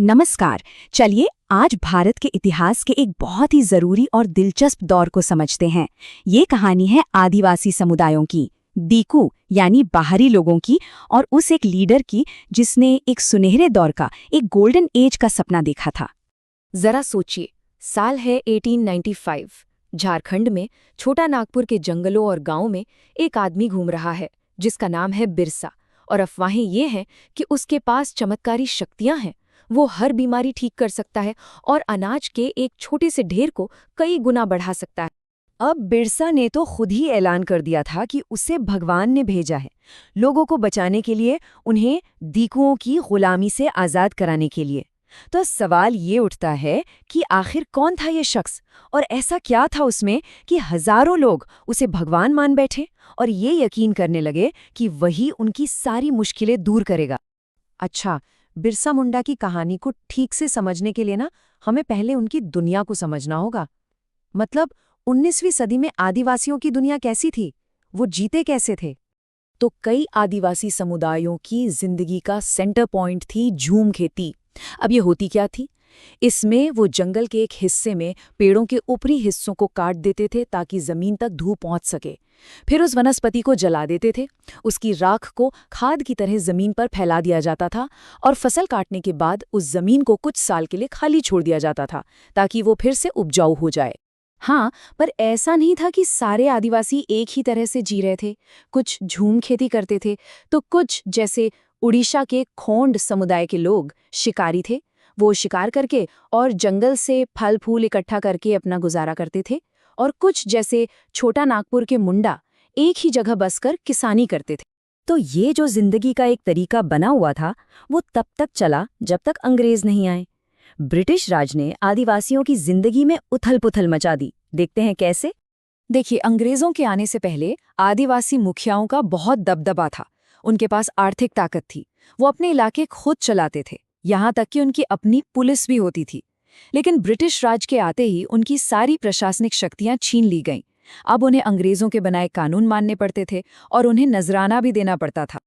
नमस्कार। चलिए आज भारत के इतिहास के एक बहुत ही जरूरी और दिलचस्प दौर को समझते हैं। ये कहानी है आदिवासी समुदायों की, दीकू यानी बाहरी लोगों की, और उस एक लीडर की जिसने एक सुनहरे दौर का, एक गोल्डन एज का सपना देखा था। जरा सोचिए, साल है 1895। झारखंड में छोटा नागपुर के जंगलों और गांवों में एक आदमी घूम रहा है जिसका नाम है बिरसा। और अफवाहें ये हैं कि उसके पास चमत्कारी शक्तियां हैं। वो हर बीमारी ठीक कर सकता है और अनाज के एक छोटे से ढेर को कई गुना बढ़ा सकता है। अब बिरसा ने तो खुद ही ऐलान कर दिया था कि उसे भगवान ने भेजा है, लोगों को बचाने के लिए, उन्हें दीकुओं की गुलामी से आज़ाद कराने के लिए। तो सवाल ये उठता है कि आखिर कौन था ये शख्स, और ऐसा क्या था उसमें कि हजारों लोग उसे भगवान मान बैठे और ये यकीन करने लगे कि वही उनकी सारी मुश्किलें दूर करेगा। अच्छा, बिरसा मुंडा की कहानी को ठीक से समझने के लिए हमें पहले उनकी दुनिया को समझना होगा। मतलब 19वीं सदी में आदिवासियों की दुनिया कैसी थी, वो जीते कैसे थे? तो कई आदिवासी समुदायों की जिंदगी का सेंटर पॉइंट थी झूम खेती। अब ये होती क्या थी? इसमें वो जंगल के एक हिस्से में पेड़ों के ऊपरी हिस्सों को काट देते थे ताकि जमीन तक धूप पहुंच सके। फिर उस वनस्पति को जला देते थे। उसकी राख को खाद की तरह जमीन पर फैला दिया जाता था और फसल काटने के बाद उस जमीन को कुछ साल के लिए खाली छोड़ दिया जाता था ताकि वो फिर से उपजाऊ हो जाए। हाँ, पर ऐसा नहीं था कि सारे आदिवासी एक ही तरह से जी रहे थे। कुछ झूम खेती करते थे तो कुछ, जैसे उड़ीसा के खोंड समुदाय के लोग, शिकारी थे। वो शिकार करके और जंगल से फल फूल इकट्ठा करके अपना गुजारा करते थे। और कुछ, जैसे छोटा नागपुर के मुंडा, एक ही जगह बसकर किसानी करते थे। तो ये जो जिंदगी का एक तरीका बना हुआ था, वो तब तक चला जब तक अंग्रेज नहीं आए। ब्रिटिश राज ने आदिवासियों की जिंदगी में उथल-पुथल मचा दी। देखते हैं कैसे। देखिए, अंग्रेजों के आने से पहले आदिवासी मुखियाओं का बहुत दबदबा था। उनके पास आर्थिक ताकत थी। वो अपने इलाके खुद चलाते थे, यहाँ तक कि उनकी अपनी पुलिस भी होती थी। लेकिन ब्रिटिश राज के आते ही उनकी सारी प्रशासनिक शक्तियां छीन ली गईं। अब उन्हें अंग्रेजों के बनाए कानून मानने पड़ते थे और उन्हें नजराना भी देना पड़ता था।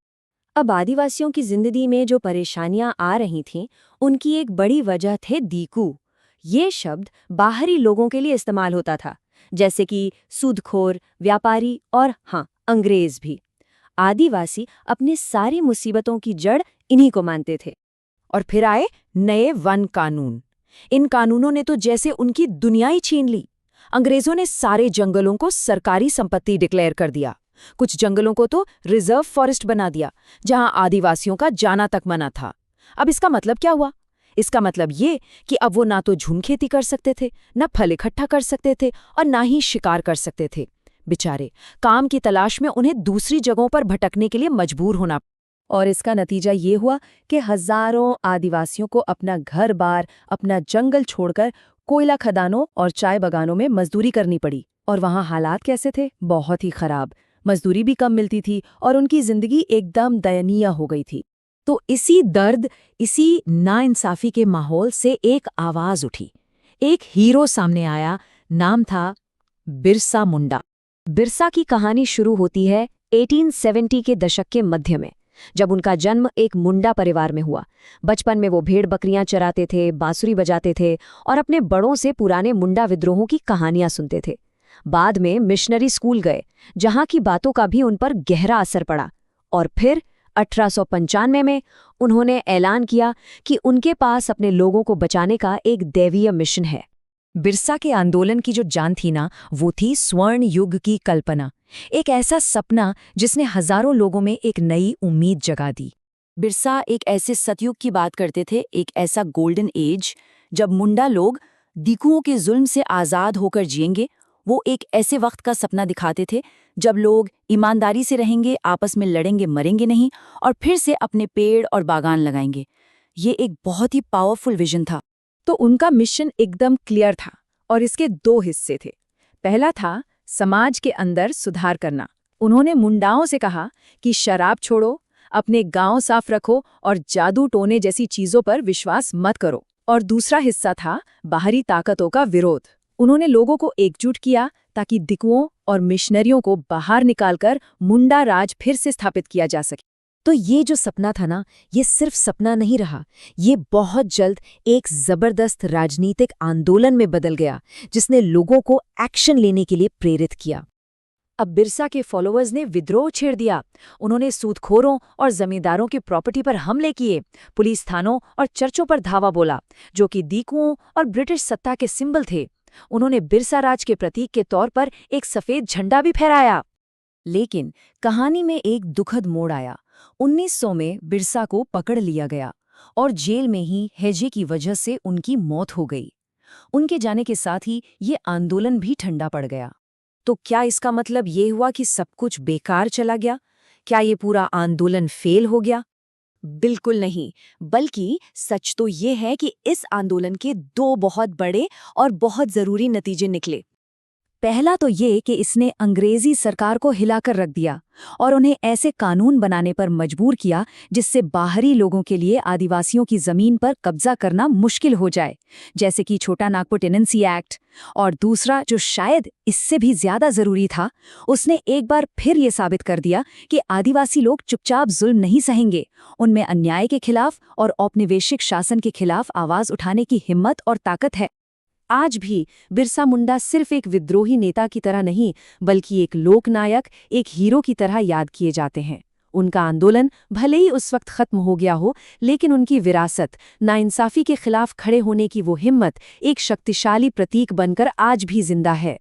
अब आदिवासियों की जिंदगी में जो परेशानियां आ रही थीं, उनकी एक बड़ी वजह थे दीकू। ये शब्द बाहरी लोगों के लिए इस्तेमाल होता था, जैसे कि सूदखोर, व्यापारी और हाँ, अंग्रेज भी। आदिवासी अपनी सारी मुसीबतों की जड़ इन्हीं को मानते थे। और फिर आए नए वन कानून। इन कानूनों ने तो जैसे उनकी दुनिया ही छीन ली। अंग्रेजों ने सारे जंगलों को सरकारी संपत्ति डिक्लेयर कर दिया। कुछ जंगलों को तो रिजर्व फॉरेस्ट बना दिया, जहां आदिवासियों का जाना तक मना था। अब इसका मतलब क्या हुआ? इसका मतलब ये कि अब वो ना तो झूम खेती कर सकते थे, न फल इकट्ठा कर सकते थे और ना ही शिकार कर सकते थे। बेचारे काम की तलाश में उन्हें दूसरी जगहों पर भटकने के लिए मजबूर होना। और इसका नतीजा ये हुआ कि हजारों आदिवासियों को अपना घर-बार, अपना जंगल छोड़कर कोयला खदानों और चाय बागानों में मजदूरी करनी पड़ी। और वहाँ हालात कैसे थे? बहुत ही खराब। मजदूरी भी कम मिलती थी और उनकी जिंदगी एकदम दयनीय हो गई थी। तो इसी दर्द, इसी नाइंसाफी के माहौल से एक आवाज उठी। एक हीरो सामने आया। नाम था बिरसा मुंडा। बिरसा की कहानी शुरू होती है 1870 के दशक के मध्य में, जब उनका जन्म एक मुंडा परिवार में हुआ। बचपन में वो भेड़ बकरियां चराते थे, बांसुरी बजाते थे और अपने बड़ों से पुराने मुंडा विद्रोहों की कहानियां सुनते थे। बाद में मिशनरी स्कूल गए, जहां की बातों का भी उन पर गहरा असर पड़ा। और फिर 1895 में उन्होंने ऐलान किया कि उनके पास अपने लोगों को बचाने का एक दैवीय मिशन है। बिरसा के आंदोलन की जो जान थी वो थी स्वर्ण युग की कल्पना। एक ऐसा सपना जिसने हजारों लोगों में एक नई उम्मीद जगा दी। बिरसा एक ऐसे सतयुग की बात करते थे, एक ऐसा गोल्डन एज जब मुंडा लोग दीकुओं के जुल्म से आज़ाद होकर जिएंगे। वो एक ऐसे वक्त का सपना दिखाते थे जब लोग ईमानदारी से रहेंगे, आपस में लड़ेंगे मरेंगे नहीं, और फिर से अपने पेड़ और बागान लगाएंगे। ये एक बहुत ही पावरफुल विजन था। तो उनका मिशन एकदम क्लियर था और इसके दो हिस्से थे। पहला था समाज के अंदर सुधार करना। उन्होंने मुंडाओं से कहा कि शराब छोड़ो, अपने गांव साफ रखो और जादू टोने जैसी चीजों पर विश्वास मत करो। और दूसरा हिस्सा था बाहरी ताकतों का विरोध। उन्होंने लोगों को एकजुट किया ताकि दिकुओं और मिशनरियों को बाहर निकालकर मुंडा राज फिर से स्थापित किया जा सके। तो ये जो सपना था ना, ये सिर्फ सपना नहीं रहा, ये बहुत जल्द एक जबरदस्त राजनीतिक आंदोलन में बदल गया, जिसने लोगों को एक्शन लेने के लिए प्रेरित किया। अब बिरसा के फॉलोअर्स ने विद्रोह छेड़ दिया। उन्होंने सूदखोरों और जमींदारों की प्रॉपर्टी पर हमले किए, पुलिस थानों और चर्चों पर धावा बोला, जो कि दीकुओं और ब्रिटिश सत्ता के सिंबल थे। उन्होंने बिरसा राज के प्रतीक के तौर पर एक सफेद झंडा भी फहराया। लेकिन कहानी में एक दुखद मोड़ आया। 1900 में बिरसा को पकड़ लिया गया और जेल में ही हैजे की वजह से उनकी मौत हो गई। उनके जाने के साथ ही ये आंदोलन भी ठंडा पड़ गया। तो क्या इसका मतलब ये हुआ कि सब कुछ बेकार चला गया? क्या ये पूरा आंदोलन फेल हो गया? बिल्कुल नहीं, बल्कि सच तो ये है कि इस आंदोलन के दो बहुत बड़े और बहुत जरूरी नतीजे निकले। पहला तो ये कि इसने अंग्रेजी सरकार को हिलाकर रख दिया और उन्हें ऐसे कानून बनाने पर मजबूर किया जिससे बाहरी लोगों के लिए आदिवासियों की जमीन पर कब्जा करना मुश्किल हो जाए, जैसे कि छोटा नागपुर टेनेंसी एक्ट। और दूसरा, जो शायद इससे भी ज्यादा जरूरी था, उसने एक बार फिर ये साबित कर दिया कि आदिवासी लोग चुपचाप जुल्म नहीं सहेंगे। उनमें अन्याय के खिलाफ और औपनिवेशिक शासन के खिलाफ आवाज उठाने की हिम्मत और ताकत है। आज भी बिरसा मुंडा सिर्फ एक विद्रोही नेता की तरह नहीं, बल्कि एक लोकनायक, एक हीरो की तरह याद किए जाते हैं। उनका आंदोलन भले ही उस वक्त खत्म हो गया हो, लेकिन उनकी विरासत, नाइंसाफी के खिलाफ खड़े होने की वो हिम्मत, एक शक्तिशाली प्रतीक बनकर आज भी जिंदा है।